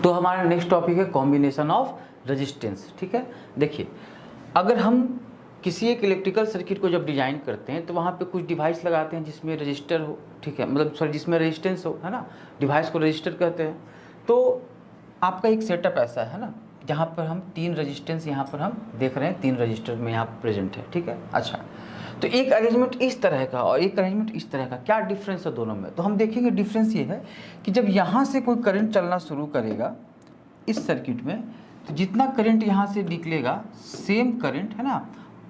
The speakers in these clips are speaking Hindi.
तो हमारा नेक्स्ट टॉपिक है कॉम्बिनेशन ऑफ रेजिस्टेंस। ठीक है, देखिए अगर हम किसी एक इलेक्ट्रिकल सर्किट को जब डिजाइन करते हैं तो वहाँ पे कुछ डिवाइस लगाते हैं जिसमें रजिस्टर हो, ठीक है, मतलब सॉरी जिसमें रेजिस्टेंस हो, है ना, डिवाइस को रजिस्टर कहते हैं। तो आपका एक सेटअप ऐसा है ना जहाँ पर हम 3 रजिस्टेंस यहाँ पर हम देख रहे हैं, 3 रजिस्टर में यहाँ प्रेजेंट है। ठीक है, अच्छा, तो एक अरेंजमेंट इस तरह का और एक अरेंजमेंट इस तरह का, क्या डिफरेंस है दोनों में? तो हम देखेंगे डिफरेंस ये है कि जब यहाँ से कोई करंट चलना शुरू करेगा इस सर्किट में, तो जितना करंट यहाँ से निकलेगा सेम करंट, है ना,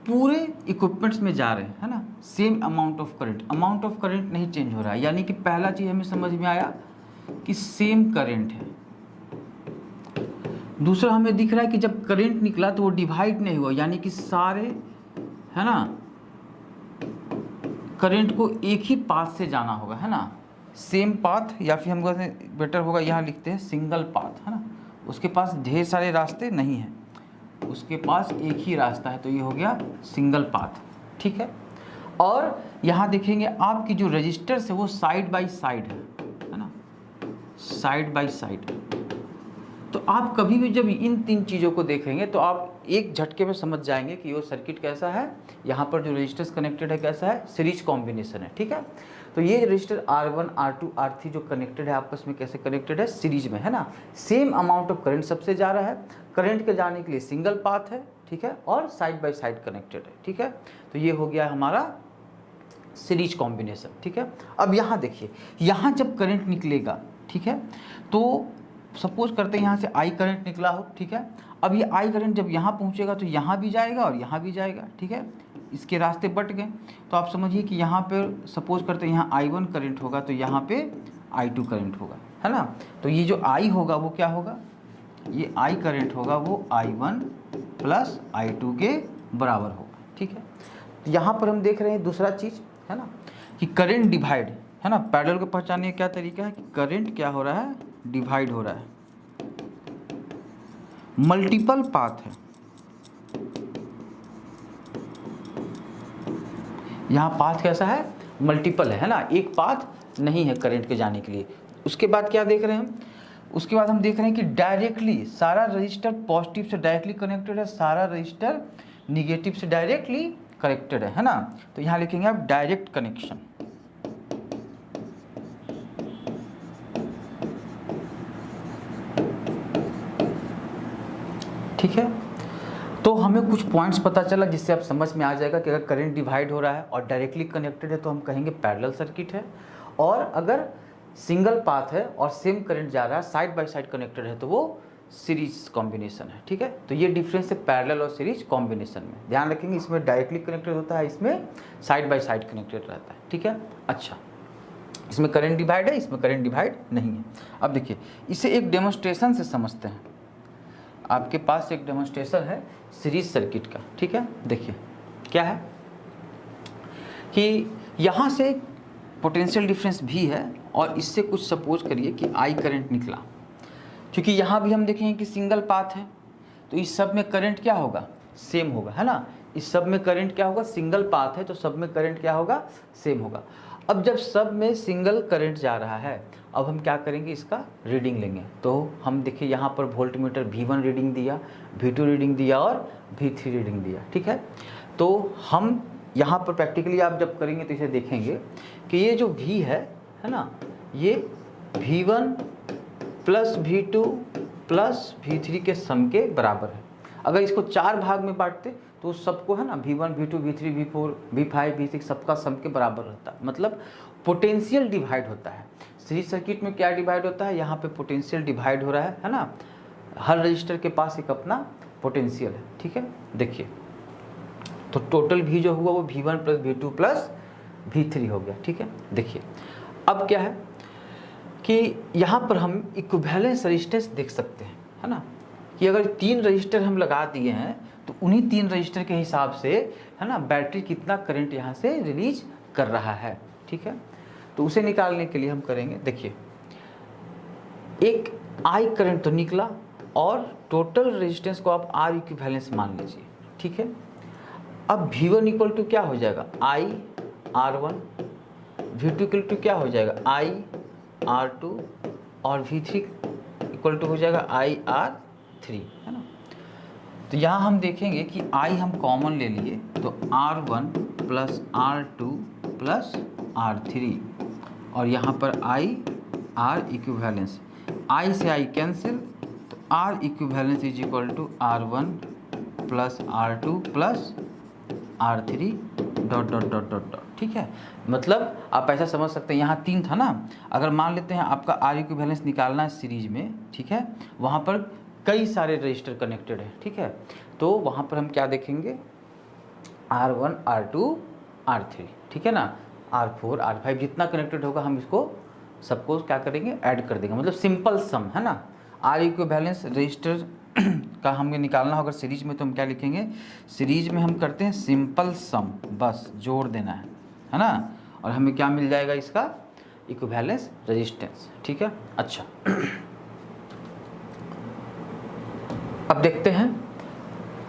पूरे इक्विपमेंट्स में जा रहे हैं, है ना, सेम अमाउंट ऑफ करंट नहीं चेंज हो रहा है। यानी कि पहला चीज़ हमें समझ में आया कि सेम करंट है। दूसरा हमें दिख रहा है कि जब करंट निकला तो वो डिवाइड नहीं हुआ, यानी कि सारे, है ना, करंट को एक ही पाथ से जाना होगा, है ना, सेम पाथ, या फिर हम बेटर होगा यहाँ लिखते हैं सिंगल पाथ, है ना, उसके पास ढेर सारे रास्ते नहीं हैं, उसके पास एक ही रास्ता है, तो ये हो गया सिंगल पाथ। ठीक है, और यहाँ देखेंगे आपकी जो रजिस्टर्स है वो साइड बाय साइड है ना, साइड बाय साइड। तो आप कभी भी जब इन 3 चीज़ों को देखेंगे तो आप एक झटके में समझ जाएंगे कि वो सर्किट कैसा है, यहाँ पर जो रजिस्टर्स कनेक्टेड है कैसा है, सीरीज कॉम्बिनेशन है। ठीक है, तो ये रजिस्टर R1 R2 R3 जो कनेक्टेड है आपस में कैसे कनेक्टेड है, सीरीज में, है ना, सेम अमाउंट ऑफ करंट सबसे जा रहा है, करंट के जाने के लिए सिंगल पाथ है, ठीक है, और साइड बाय साइड कनेक्टेड है। ठीक है, तो ये हो गया हमारा सीरीज कॉम्बिनेशन। ठीक है, अब यहाँ देखिए, यहाँ जब करंट निकलेगा, ठीक है, तो सपोज करते हैं यहाँ से I करंट निकला हो, ठीक है, अब ये I करंट जब यहाँ पहुँचेगा तो यहाँ भी जाएगा और यहाँ भी जाएगा। ठीक है, इसके रास्ते बट गए, तो आप समझिए कि यहाँ पे सपोज करते हैं यहाँ I1 करंट होगा तो यहाँ पे I2 करंट होगा, है ना, तो ये जो I होगा वो क्या होगा, ये I करंट होगा वो I1 प्लस I2 के बराबर होगा। ठीक है, तो यहाँ पर हम देख रहे हैं दूसरा चीज़, है ना, कि करंट डिवाइड, है ना, पैरेलल को पहचानने का क्या तरीका है कि करंट क्या हो रहा है, डिवाइड हो रहा है, मल्टीपल पाथ है, यहाँ पाथ कैसा है, मल्टीपल है ना, एक पाथ नहीं है करंट के जाने के लिए। उसके बाद क्या देख रहे हैं हम, उसके बाद हम देख रहे हैं कि डायरेक्टली सारा रजिस्टर पॉजिटिव से डायरेक्टली कनेक्टेड है, सारा रजिस्टर निगेटिव से डायरेक्टली कनेक्टेड है ना, तो यहाँ लिखेंगे आप डायरेक्ट कनेक्शन। ठीक है, तो हमें कुछ पॉइंट्स पता चला जिससे आप समझ में आ जाएगा कि अगर करंट डिवाइड हो रहा है और डायरेक्टली कनेक्टेड है तो हम कहेंगे पैरेलल सर्किट है, और अगर सिंगल पाथ है और सेम करंट जा रहा है, साइड बाय साइड कनेक्टेड है, तो वो सीरीज कॉम्बिनेशन है। ठीक है, तो ये डिफरेंस है पैरेलल और सीरीज कॉम्बिनेशन में, ध्यान रखेंगे, इसमें डायरेक्टली कनेक्टेड होता है, इसमें साइड बाय साइड कनेक्टेड रहता है। ठीक है, अच्छा, इसमें करंट डिवाइड है, इसमें करंट डिवाइड नहीं है। अब देखिए इसे एक डेमोन्स्ट्रेशन से समझते हैं, आपके पास एक डेमोन्स्ट्रेशन है सीरीज सर्किट का। ठीक है, देखिए क्या है कि यहाँ से पोटेंशियल डिफरेंस भी है और इससे कुछ सपोज करिए कि I करंट निकला, क्योंकि यहाँ भी हम देखेंगे कि सिंगल पाथ है, तो इस सब में करंट क्या होगा, सेम होगा, है ना, इस सब में करंट क्या होगा, सिंगल पाथ है तो सब में करंट क्या होगा, सेम होगा। अब जब सब में सिंगल करंट जा रहा है, अब हम क्या करेंगे, इसका रीडिंग लेंगे। तो हम देखिए यहाँ पर वोल्टमीटर V1 रीडिंग दिया, V2 रीडिंग दिया और V3 रीडिंग दिया। ठीक है, तो हम यहाँ पर प्रैक्टिकली आप जब करेंगे तो इसे देखेंगे कि ये जो V है ना, ये V1 plus V2 plus V3 के सम के बराबर है। अगर इसको 4 भाग में बांटते तो सबको, है ना, V1 V2 V3 V4 V5 V6 सबका सम के बराबर रहता है, मतलब पोटेंशियल डिवाइड होता है। सीरीज सर्किट में क्या डिवाइड होता है, यहाँ पे पोटेंशियल डिवाइड हो रहा है ना, हर रजिस्टर के पास एक अपना पोटेंशियल है। ठीक है, देखिए तो टोटल V जो हुआ वो V1 plus V2 plus V3 हो गया। ठीक है, देखिए अब क्या है कि यहाँ पर हम इक्विवेलेंस रेजिस्टेंस देख सकते हैं, है ना, कि अगर 3 रजिस्टर हम लगा दिए हैं तो उन्हीं 3 रजिस्टर के हिसाब से, है ना, बैटरी कितना करंट यहाँ से रिलीज कर रहा है। ठीक है, तो उसे निकालने के लिए हम करेंगे, देखिए एक I करंट तो निकला और टोटल रेजिस्टेंस को आप R इक्विवेलेंस मान लीजिए। ठीक है, अब V1 इक्वल टू क्या हो जाएगा, I R1, V2 equal to क्या हो जाएगा, I R2, और V3 इक्वल इक्वल टू हो जाएगा IR3, है ना। तो यहाँ हम देखेंगे कि I हम कॉमन ले लिए तो R1 plus R2 plus R3, और यहाँ पर R इक्विवेलेंस, I से I कैंसिल, तो R equivalence is equal to R1 plus R2 plus R3 dot dot dot dot dot, ठीक है। मतलब आप ऐसा समझ सकते हैं, यहाँ 3 था ना, अगर मान लेते हैं आपका R इक्विवेलेंस निकालना है सीरीज में, ठीक है, वहाँ पर कई सारे रजिस्टर कनेक्टेड है, ठीक है, तो वहाँ पर हम क्या देखेंगे R1 R2 R3, ठीक है ना, R4 R5 जितना कनेक्टेड होगा हम इसको सबको क्या करेंगे, ऐड कर देंगे, मतलब सिंपल सम, है ना। R इक्विवेलेंस रजिस्टर का हमें निकालना होगा सीरीज में, तो हम क्या लिखेंगे, सीरीज में हम करते हैं सिंपल सम, बस जोड़ देना है ना, और हमें क्या मिल जाएगा इसका इक्विवेलेंस रेजिस्टेंस, ठीक है। अच्छा अब देखते हैं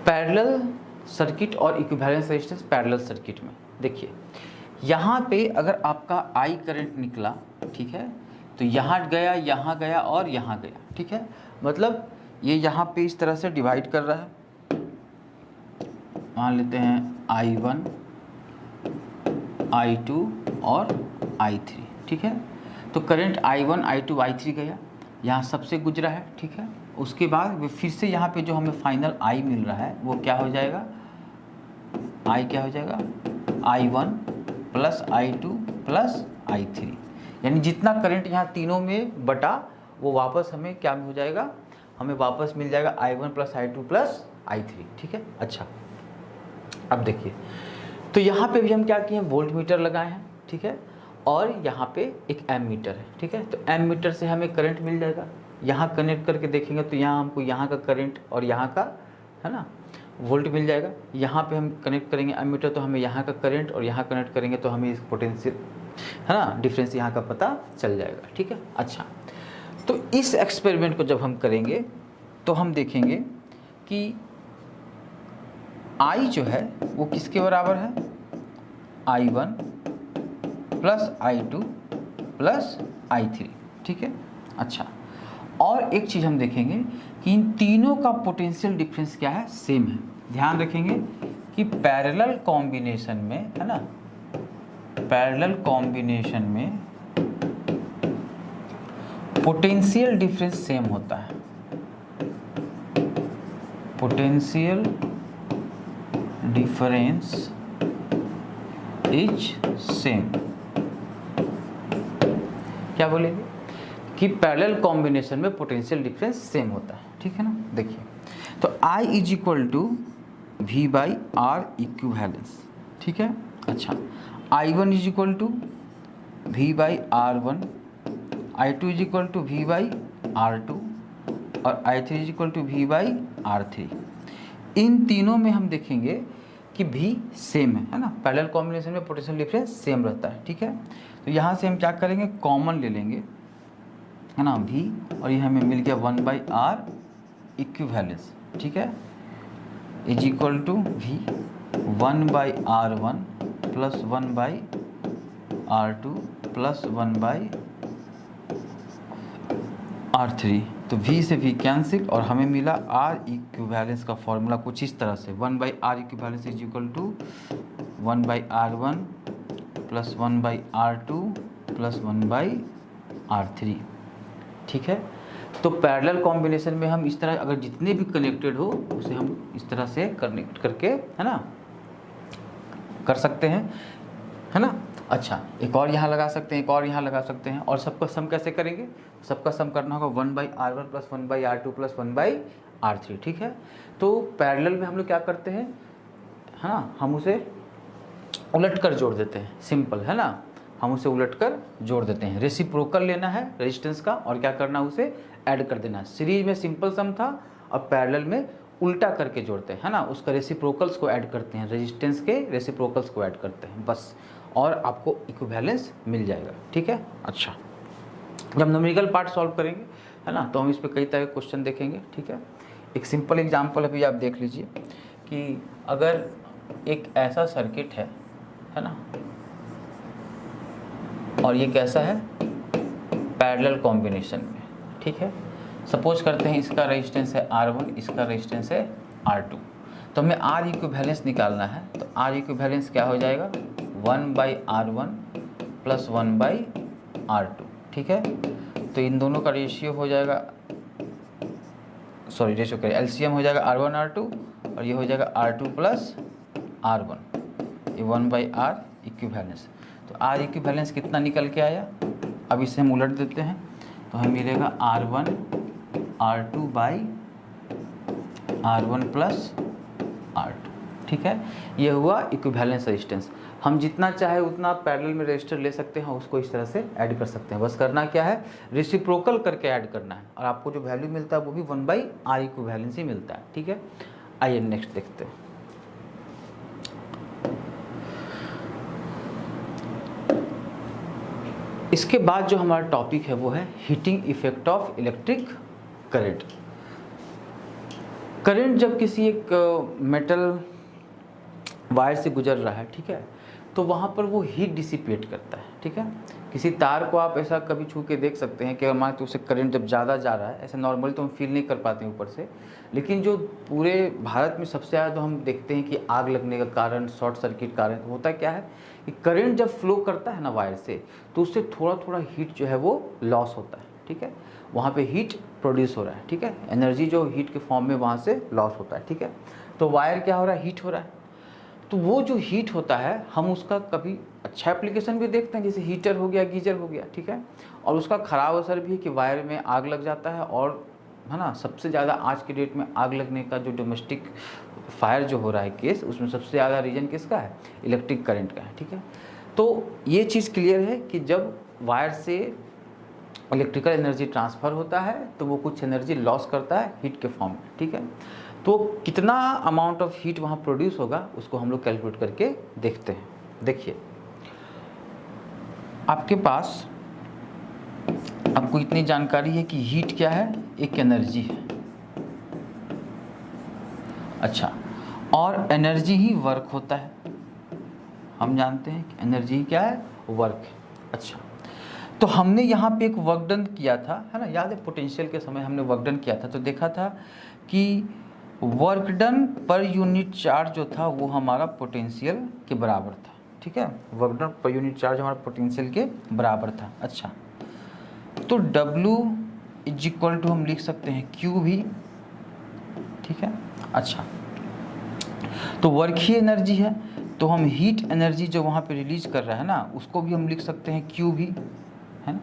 पैरेलल सर्किट और इक्विवेलेंस रेजिस्टेंस पैरेलल सर्किट में। देखिए यहाँ पे अगर आपका I करंट निकला, ठीक है, तो यहाँ गया और यहाँ गया, ठीक है, मतलब ये यहाँ पे इस तरह से डिवाइड कर रहा है, मान लेते हैं I1 I2 और I3, ठीक है, तो करंट I1 I2 I3 गया, यहाँ सबसे गुजरा है, ठीक है, उसके बाद फिर से यहाँ पे जो हमें फाइनल I मिल रहा है वो क्या हो जाएगा, I क्या हो जाएगा I1 plus I2 plus I3, यानी जितना करंट यहाँ तीनों में बटा वो वापस हमें क्या हो जाएगा, हमें वापस मिल जाएगा I1 plus I2 plus I3, ठीक है। अच्छा अब देखिए, तो यहाँ पे भी हम क्या किए हैं, वोल्ट मीटर लगाए हैं, ठीक है, और यहाँ पे एक एमीटर है, ठीक है, तो एमीटर से हमें करंट मिल जाएगा, यहाँ कनेक्ट करके देखेंगे तो यहाँ हमको यहाँ का करंट और यहाँ का, है ना, वोल्ट मिल जाएगा। यहाँ पे हम कनेक्ट करेंगे एमीटर तो हमें यहाँ का करंट, और यहाँ कनेक्ट करेंगे तो हमें इस पोटेंशियल, है ना, डिफरेंस यहाँ का पता चल जाएगा, ठीक है। अच्छा तो इस एक्सपेरिमेंट को जब हम करेंगे तो हम देखेंगे कि I जो है वो किसके बराबर है, I1 plus I2 plus I3, ठीक है। अच्छा और एक चीज़ हम देखेंगे कि इन तीनों का पोटेंशियल डिफरेंस क्या है, सेम है। ध्यान रखेंगे कि पैरेलल कॉम्बिनेशन में, है ना, पैरेलल कॉम्बिनेशन में पोटेंशियल डिफरेंस सेम होता है, पोटेंशियल डिफरेंस इज सेम। क्या बोलेंगे कि पैरेलल कॉम्बिनेशन में पोटेंशियल डिफरेंस सेम होता है, ठीक है ना। देखिए तो I is equal to V by R equivalence, ठीक है। अच्छा I1 is equal to V by R1, I2 is equal to V by R2 और I3 is equal to V by R3। इन तीनों में हम देखेंगे कि V सेम है ना, पैरेलल कॉम्बिनेशन में पोटेंशियल डिफरेंस सेम रहता है, ठीक है। तो यहाँ से हम क्या करेंगे, कॉमन ले लेंगे, है ना, V, और ये हमें मिल गया 1 बाई R इक्विवेलेंस, ठीक है, is equal to V 1 by R1 plus 1 by R2 plus 1 by R3। तो V से V कैंसिल और हमें मिला R इक्विवेलेंस का फॉर्मूला कुछ इस तरह से, 1 by R equivalence is equal to 1 by R1 plus 1 by R2 plus 1 by R3, ठीक है। तो पैरेलल कॉम्बिनेशन में हम इस तरह अगर जितने भी कनेक्टेड हो उसे हम इस तरह से कनेक्ट करके, है ना, कर सकते हैं, है ना। अच्छा एक और यहाँ लगा सकते हैं, एक और यहाँ लगा सकते हैं, और सबका सम कैसे करेंगे, सबका सम करना होगा 1 by R1 plus 1 by R2 plus 1 by R3, ठीक है। तो पैरेलल में हम लोग क्या करते हैं, है ना, हम उसे उलट कर जोड़ देते हैं, सिंपल है ना, हम उसे उलट कर जोड़ देते हैं। रेसिप्रोकल लेना है रेजिस्टेंस का और क्या करना है, उसे ऐड कर देना है। सीरीज में सिंपल सम था और पैरेलल में उल्टा करके जोड़ते हैं, है ना, उसका रेसिप्रोकल्स को ऐड करते हैं, रेजिस्टेंस के रेसिप्रोकल्स को ऐड करते हैं बस, और आपको इक्विवेलेंस मिल जाएगा, ठीक है। अच्छा जब न्यूमेरिकल पार्ट सॉल्व करेंगे, है ना, तो हम इस पर कई तरह के क्वेश्चन देखेंगे, ठीक है। एक सिंपल एग्जांपल अभी आप देख लीजिए कि अगर एक ऐसा सर्किट है ना, और ये कैसा है, पैरेलल कॉम्बिनेशन में, ठीक है। सपोज करते हैं इसका रेजिस्टेंस है R1, इसका रेजिस्टेंस है R2, तो हमें R इक्विवेलेंस निकालना है। तो R इक्विवेलेंस क्या हो जाएगा, 1/R1 + 1/R2, ठीक है। तो इन दोनों का रेशियो हो जाएगा, सॉरी रेशियो करें, एलसीएम हो जाएगा R1 R2, और ये हो जाएगा R2 + R1, ये 1/R इक्विवेलेंस। तो R इक्विवेलेंस कितना निकल के आया, अब इसे हम उलट देते हैं, तो हमें मिलेगा R1 R2/R1 + R2, ठीक है। ये हुआ इक्विवेलेंस रेजिस्टेंस। हम जितना चाहे उतना पैरेलल में रेजिस्टर ले सकते हैं, उसको इस तरह से ऐड कर सकते हैं। बस करना क्या है, रेसिप्रोकल करके ऐड करना है, और आपको जो वैल्यू मिलता है वो भी 1/R इक्विवेलेंस ही मिलता है, ठीक है। आइए नेक्स्ट देखते हैं। इसके बाद जो हमारा टॉपिक है वो है heating effect of electric current. Current जब किसी एक मेटल वायर से गुजर रहा है, ठीक है, तो वहाँ पर वो हीट डिसिपेट करता है, ठीक है। किसी तार को आप ऐसा कभी छू के देख सकते हैं कि अगर मान तो उससे करंट जब ज़्यादा जा रहा है, ऐसे नॉर्मली तो हम फील नहीं कर पाते हैं ऊपर से, लेकिन जो पूरे भारत में सबसे ज़्यादा तो हम देखते हैं कि आग लगने का कारण, शॉर्ट सर्किट कारण होता क्या है कि करंट जब फ्लो करता है ना वायर से, तो उससे थोड़ा थोड़ा हीट जो है वो लॉस होता है, ठीक है। वहाँ पे हीट प्रोड्यूस हो रहा है, ठीक है, एनर्जी जो हीट के फॉर्म में वहाँ से लॉस होता है, ठीक है। तो वायर क्या हो रहा है, हीट हो रहा है। तो वो जो हीट होता है हम उसका कभी अच्छा एप्लीकेशन भी देखते हैं, जैसे हीटर हो गया, गीजर हो गया, ठीक है। और उसका ख़राब असर भी है कि वायर में आग लग जाता है, और है ना, सबसे ज़्यादा आज के डेट में आग लगने का जो डोमेस्टिक फायर जो हो रहा है केस, उसमें सबसे ज़्यादा रीजन किसका है, इलेक्ट्रिक करंट का है, ठीक है। तो ये चीज़ क्लियर है कि जब वायर से इलेक्ट्रिकल एनर्जी ट्रांसफ़र होता है तो वो कुछ एनर्जी लॉस करता है हीट के फॉर्म में, ठीक है। तो कितना अमाउंट ऑफ हीट वहाँ प्रोड्यूस होगा उसको हम लोग कैलकुलेट करके देखते हैं। देखिए, आपके पास आपको इतनी जानकारी है कि हीट क्या है, एक एनर्जी है, अच्छा, और एनर्जी ही वर्क होता है। हम जानते हैं कि एनर्जी क्या है, वर्क है, अच्छा। तो हमने यहाँ पे एक वर्क डन किया था, है ना, याद है पोटेंशियल के समय हमने वर्क डन किया था, तो देखा था कि work done per unit charge जो था वो हमारा पोटेंशियल के बराबर था, ठीक है। Work done per unit charge हमारा पोटेंशियल के बराबर था, अच्छा। तो W = हम लिख सकते हैं Q भी, ठीक है, अच्छा। तो वर्क ही एनर्जी है, तो हम हीट एनर्जी जो वहाँ पे रिलीज कर रहा है ना, उसको भी हम लिख सकते हैं Q भी, है ना,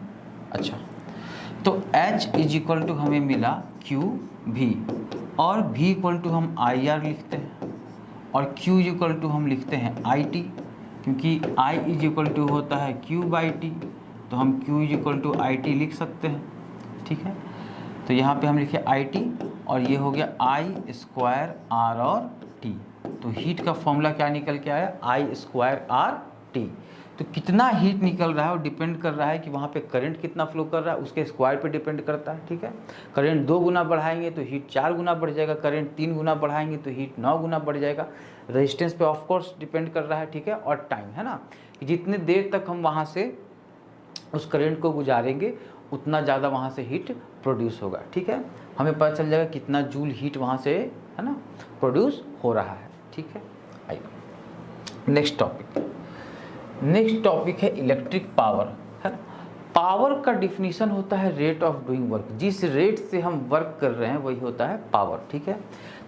अच्छा। तो H = हमें मिला Q भी, और V = हम IR लिखते हैं, और Q = हम लिखते हैं IT, क्योंकि I = होता है Q/T, तो हम Q = IT लिख सकते हैं, ठीक है। तो यहाँ पे हम लिखे IT, और ये हो गया I² R और T। तो हीट का फॉर्मूला क्या निकल के आया, I² R T। तो कितना हीट निकल रहा है वो डिपेंड कर रहा है कि वहाँ पे करंट कितना फ्लो कर रहा है, उसके स्क्वायर पे डिपेंड करता है, ठीक है। करंट 2 गुना बढ़ाएंगे तो हीट 4 गुना बढ़ जाएगा, करंट 3 गुना बढ़ाएंगे तो हीट 9 गुना बढ़ जाएगा। रेजिस्टेंस पे ऑफ कोर्स डिपेंड कर रहा है, ठीक है, और टाइम, है ना, कि जितने देर तक हम वहाँ से उस करंट को गुजारेंगे उतना ज़्यादा वहाँ से हीट प्रोड्यूस होगा, ठीक है। हमें पता चल जाएगा कितना जूल हीट वहाँ से, है ना, प्रोड्यूस हो रहा है, ठीक है। आइए नेक्स्ट टॉपिक है इलेक्ट्रिक पावर, है ना। पावर का डिफिनीशन होता है रेट ऑफ डूइंग वर्क, जिस रेट से हम वर्क कर रहे हैं वही होता है पावर, ठीक है।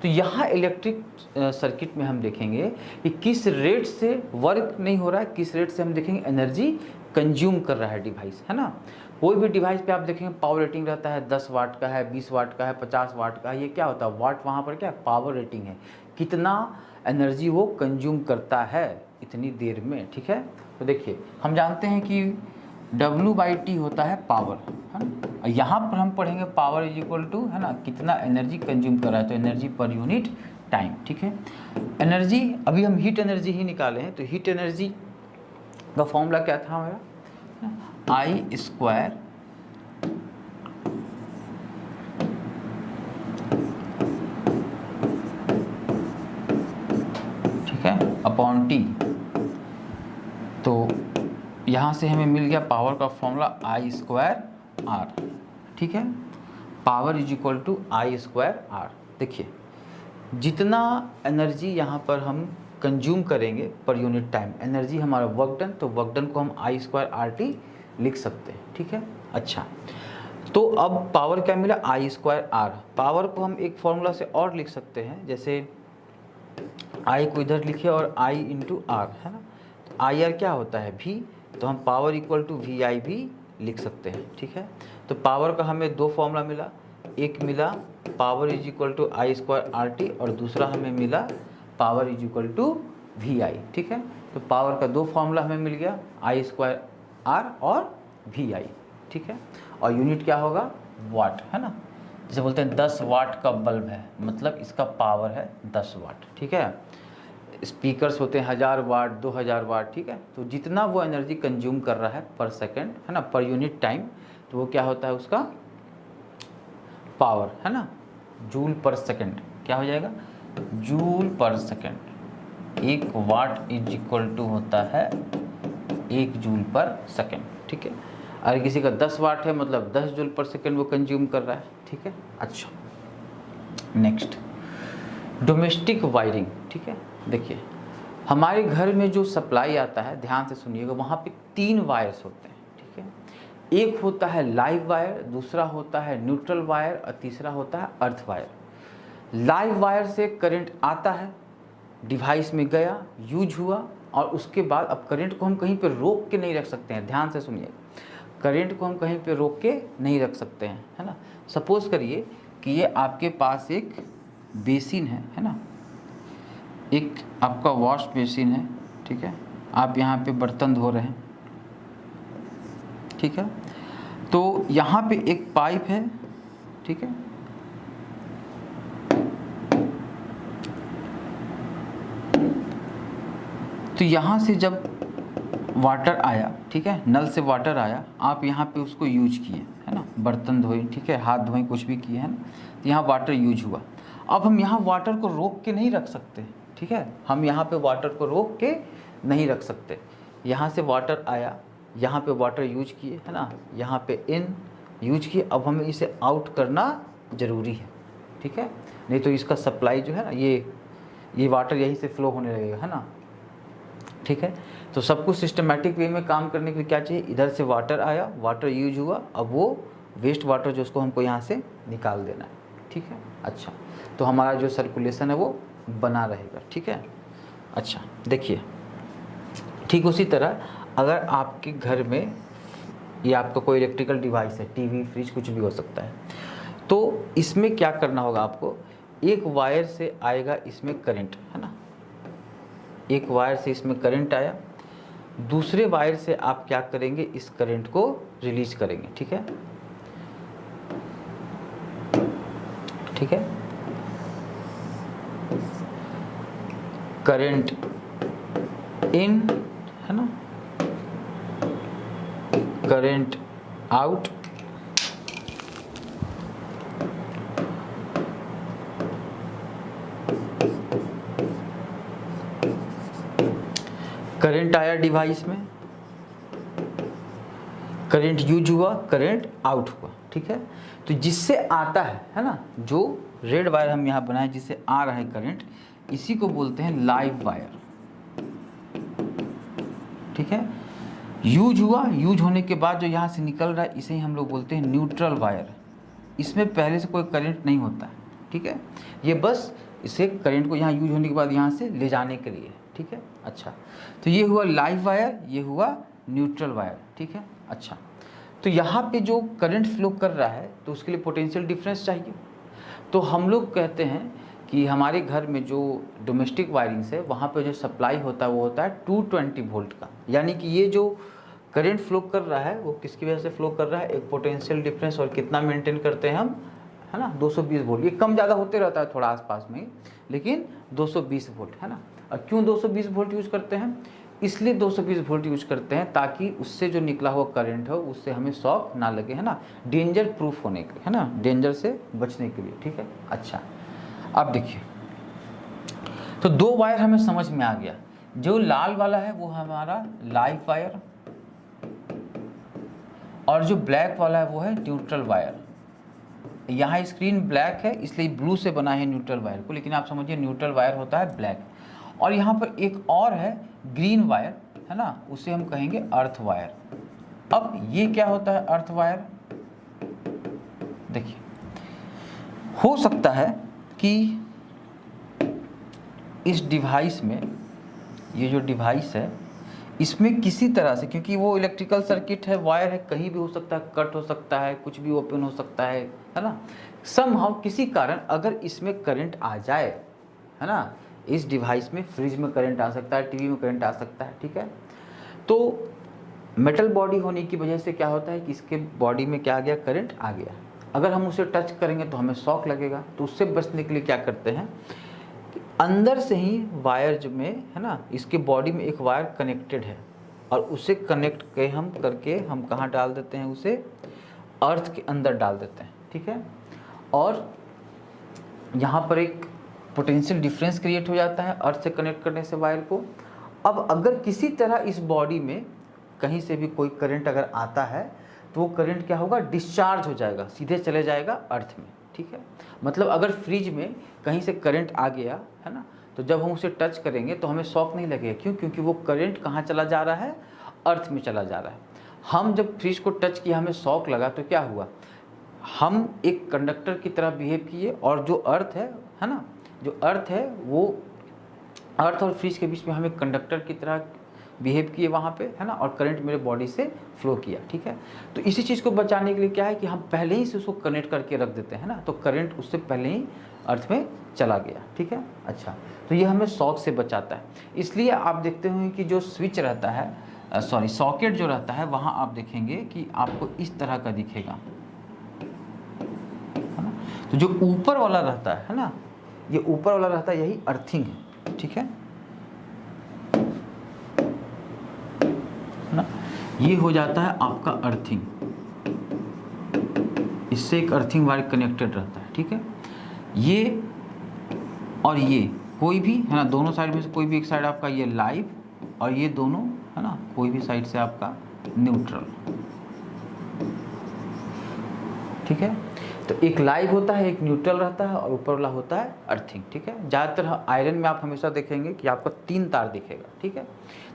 तो यहाँ इलेक्ट्रिक सर्किट में हम देखेंगे कि किस रेट से वर्क नहीं हो रहा है, किस रेट से हम देखेंगे एनर्जी कंज्यूम कर रहा है डिवाइस, है ना। कोई भी डिवाइस पे आप देखेंगे पावर रेटिंग रहता है 10 वाट का है, 20 वाट का है, 50 वाट का है, ये क्या होता है, वाट वहाँ पर क्या पावर रेटिंग है, कितना एनर्जी वो कंज्यूम करता है इतनी देर में, ठीक है। तो देखिए हम जानते हैं कि W/T होता है पावर, है ना। यहाँ पर हम पढ़ेंगे पावर = है ना, कितना एनर्जी कंज्यूम कर रहा है, तो एनर्जी पर यूनिट टाइम, ठीक है। एनर्जी अभी हम हीट एनर्जी ही निकाले हैं, तो हीट एनर्जी का फॉर्मूला क्या था हमारा, I², ठीक है, अपॉन T। तो यहाँ से हमें मिल गया पावर का फॉर्मूला I² R, ठीक है। Power is equal to I square R. देखिए जितना एनर्जी यहाँ पर हम कंज्यूम करेंगे पर यूनिट टाइम, एनर्जी हमारा वर्क डन, तो वर्क डन को हम आई स्क्वायर आर टी लिख सकते हैं, ठीक है। अच्छा, तो अब पावर क्या मिला, आई स्क्वायर आर। पावर को हम एक फॉर्मूला से और लिख सकते हैं, जैसे आई को इधर लिखे और आई इंटू आर, है ना। आई आर क्या होता है, भी, तो हम पावर इक्वल टू वी आई भी लिख सकते हैं, ठीक है। तो पावर का हमें दो फॉर्मूला मिला, एक मिला power is equal to I square R T और दूसरा हमें मिला power is equal to V I, ठीक है। तो पावर का दो फॉर्मूला हमें मिल गया, आई स्क्वायर आर और वी आई, ठीक है। और यूनिट क्या होगा, वाट, है ना। जैसे बोलते हैं 10 वाट का बल्ब है, मतलब इसका पावर है 10 वाट, ठीक है। स्पीकर्स होते हैं 1000 वाट, 2000 वाट, ठीक है। तो जितना वो एनर्जी कंज्यूम कर रहा है पर सेकंड, है ना, पर यूनिट टाइम, तो वो क्या होता है उसका पावर, है ना। जूल पर सेकंड क्या हो जाएगा, जूल पर second. 1 watt is equal to होता है 1 जूल पर सेकंड, ठीक है। अगर किसी का 10 वाट है मतलब 10 जूल पर सेकंड वो कंज्यूम कर रहा है, ठीक है। अच्छा, नेक्स्ट डोमेस्टिक वायरिंग, ठीक है। देखिए हमारे घर में जो सप्लाई आता है, ध्यान से सुनिएगा, वहाँ पे 3 वायर्स होते हैं, ठीक है। एक होता है लाइव वायर, दूसरा होता है न्यूट्रल वायर और तीसरा होता है अर्थ वायर। लाइव वायर से करंट आता है, डिवाइस में गया, यूज हुआ, और उसके बाद अब करंट को हम कहीं पे रोक के नहीं रख सकते हैं। ध्यान से सुनिए, करंट को हम कहीं पे रोक के नहीं रख सकते हैं, है ना। सपोज करिए कि ये आपके पास एक बेसिन है ना, एक आपका वॉश बेसिन है, ठीक है। आप यहाँ पे बर्तन धो रहे हैं, ठीक है। तो यहाँ पे एक पाइप है, ठीक है। तो यहाँ से जब वाटर आया, ठीक है, नल से वाटर आया, आप यहाँ पे उसको यूज किए, है ना, बर्तन धोए, ठीक है, हाथ धोए, कुछ भी किए, है ना। तो यहाँ वाटर यूज हुआ। अब हम यहाँ वाटर को रोक के नहीं रख सकते, ठीक है। हम यहाँ पे वाटर को रोक के नहीं रख सकते। यहाँ से वाटर आया, यहाँ पे वाटर यूज किए, है ना, यहाँ पे इन यूज किए, अब हमें इसे आउट करना ज़रूरी है, ठीक है। नहीं तो इसका सप्लाई जो है ना, ये वाटर यहीं से फ्लो होने लगेगा, है ना, ठीक है। तो सब कुछ सिस्टमेटिक वे में काम करने के लिए क्या चाहिए, इधर से वाटर आया, वाटर यूज हुआ, अब वो वेस्ट वाटर जो उसको हमको यहाँ से निकाल देना है, ठीक है। अच्छा, तो हमारा जो सर्कुलेशन है वो बना रहेगा, ठीक है। अच्छा, देखिए ठीक उसी तरह अगर आपके घर में या आपका कोई इलेक्ट्रिकल डिवाइस है, टीवी, फ्रिज, कुछ भी हो सकता है, तो इसमें क्या करना होगा आपको, एक वायर से आएगा इसमें करंट, है ना, एक वायर से इसमें करंट आया, दूसरे वायर से आप क्या करेंगे, इस करंट को रिलीज करेंगे, ठीक है, ठीक है। करंट इन, है ना, करंट आउट, करंट आया डिवाइस में, करंट यूज हुआ, करंट आउट हुआ, ठीक है। तो जिससे आता है ना, जो रेड वायर हम यहाँ बनाए जिससे आ रहा है करंट, इसी को बोलते हैं लाइव वायर, ठीक है। यूज हुआ, यूज होने के बाद जो यहाँ से निकल रहा है इसे ही हम लोग बोलते हैं न्यूट्रल वायर। इसमें पहले से कोई करंट नहीं होता है, ठीक है। ये बस इसे करंट को यहाँ यूज होने के बाद यहाँ से ले जाने के लिए, ठीक है। अच्छा, तो ये हुआ लाइव वायर, ये हुआ न्यूट्रल वायर, ठीक है। अच्छा, तो यहाँ पे जो करंट फ्लो कर रहा है तो उसके लिए पोटेंशियल डिफरेंस चाहिए। तो हम लोग कहते हैं कि हमारे घर में जो डोमेस्टिक वायरिंग्स है वहाँ पे जो सप्लाई होता है वो होता है 220 वोल्ट का। यानी कि ये जो करंट फ्लो कर रहा है वो किसकी वजह से फ्लो कर रहा है, एक पोटेंशियल डिफरेंस, और कितना मेंटेन करते हैं हम, है ना, 220 वोल्ट। ये कम ज़्यादा होते रहता है थोड़ा आसपास में, लेकिन 220 वोल्ट, है ना। और क्यों 220 वोल्ट यूज़ करते हैं, इसलिए 220 वोल्ट यूज करते हैं ताकि उससे जो निकला हुआ करंट हो उससे हमें शॉक ना लगे, है ना, डेंजर प्रूफ होने के, है ना, डेंजर से बचने के लिए, ठीक है। अच्छा, अब देखिए, तो दो वायर हमें समझ में आ गया। जो लाल वाला है वो हमारा लाइव वायर, और जो ब्लैक वाला है वो है न्यूट्रल वायर, यहाँ स्क्रीन ब्लैक है इसलिए ब्लू से बना है न्यूट्रल वायर को, लेकिन आप समझिए न्यूट्रल वायर होता है ब्लैक। और यहाँ पर एक और है ग्रीन वायर, है ना, उसे हम कहेंगे अर्थ वायर। अब ये क्या होता है अर्थ वायर? देखिए, हो सकता है कि इस डिवाइस में, ये जो डिवाइस है इसमें किसी तरह से, क्योंकि वो इलेक्ट्रिकल सर्किट है, वायर है, कहीं भी हो सकता है, कट हो सकता है, कुछ भी ओपन हो सकता है ना, समहाउ किसी कारण अगर इसमें करंट आ जाए, है ना, इस डिवाइस में, फ्रिज में करंट आ सकता है, टीवी में करंट आ सकता है, ठीक है। तो मेटल बॉडी होने की वजह से क्या होता है कि इसके बॉडी में क्या आ गया, करंट आ गया। अगर हम उसे टच करेंगे तो हमें शॉक लगेगा, तो उससे बचने के लिए क्या करते हैं, अंदर से ही वायर जो में, है ना, इसके बॉडी में एक वायर कनेक्टेड है और उसे कनेक्ट करके हम कहाँ डाल देते हैं, उसे अर्थ के अंदर डाल देते हैं, ठीक है। और यहाँ पर एक पोटेंशियल डिफरेंस क्रिएट हो जाता है अर्थ से कनेक्ट करने से वायर को। अब अगर किसी तरह इस बॉडी में कहीं से भी कोई करंट अगर आता है तो वो करंट क्या होगा, डिस्चार्ज हो जाएगा, सीधे चले जाएगा अर्थ में, ठीक है। मतलब अगर फ्रिज में कहीं से करंट आ गया, है ना, तो जब हम उसे टच करेंगे तो हमें शॉक नहीं लगेगा, क्यों? क्योंकि वो करंट कहाँ चला जा रहा है, अर्थ में चला जा रहा है। हम जब फ्रिज को टच किया, हमें शॉक लगा, तो क्या हुआ, हम एक कंडक्टर की तरह बिहेव किए, और जो अर्थ है ना, जो अर्थ है वो अर्थ और फ्रिज के बीच में हम एक कंडक्टर की तरह बिहेव किए वहाँ पे, है ना, और करंट मेरे बॉडी से फ्लो किया, ठीक है। तो इसी चीज़ को बचाने के लिए क्या है कि हम पहले ही से उसको कनेक्ट करके रख देते हैं ना, तो करंट उससे पहले ही अर्थ में चला गया, ठीक है। अच्छा, तो ये हमें शॉक से बचाता है। इसलिए आप देखते होंगे कि जो स्विच रहता है, सॉकेट जो रहता है, वहाँ आप देखेंगे कि आपको इस तरह का दिखेगा, है ना। तो जो ऊपर वाला रहता है ना, ये ऊपर वाला रहता है, यही अर्थिंग है, ठीक है ना। ये हो जाता है आपका अर्थिंग, इससे एक अर्थिंग वायर कनेक्टेड रहता है, ठीक है। ये और ये कोई भी, है ना, दोनों साइड में से कोई भी एक साइड आपका ये लाइव, और ये दोनों, है ना, कोई भी साइड से आपका न्यूट्रल, ठीक है। तो एक लाइव होता है, एक न्यूट्रल रहता है, और ऊपर वाला होता है अर्थिंग, ठीक है। ज़्यादातर आयरन में आप हमेशा देखेंगे कि आपको 3 तार दिखेगा, ठीक है।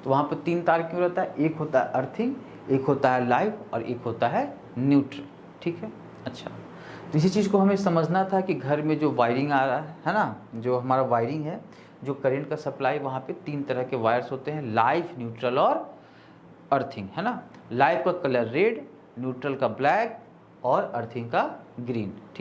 तो वहाँ पर 3 तार क्यों रहता है, एक होता है अर्थिंग, एक होता है लाइव, और एक होता है न्यूट्रल, ठीक है। अच्छा, तो इसी चीज़ को हमें समझना था कि घर में जो वायरिंग आ रहा है ना, जो हमारा वायरिंग है, जो करंट का सप्लाई, वहाँ पे 3 तरह के वायर्स होते हैं, लाइव, न्यूट्रल और अर्थिंग, है ना। लाइव का कलर रेड, न्यूट्रल का ब्लैक, और अर्थिंग का ग्रीन, ठीक है।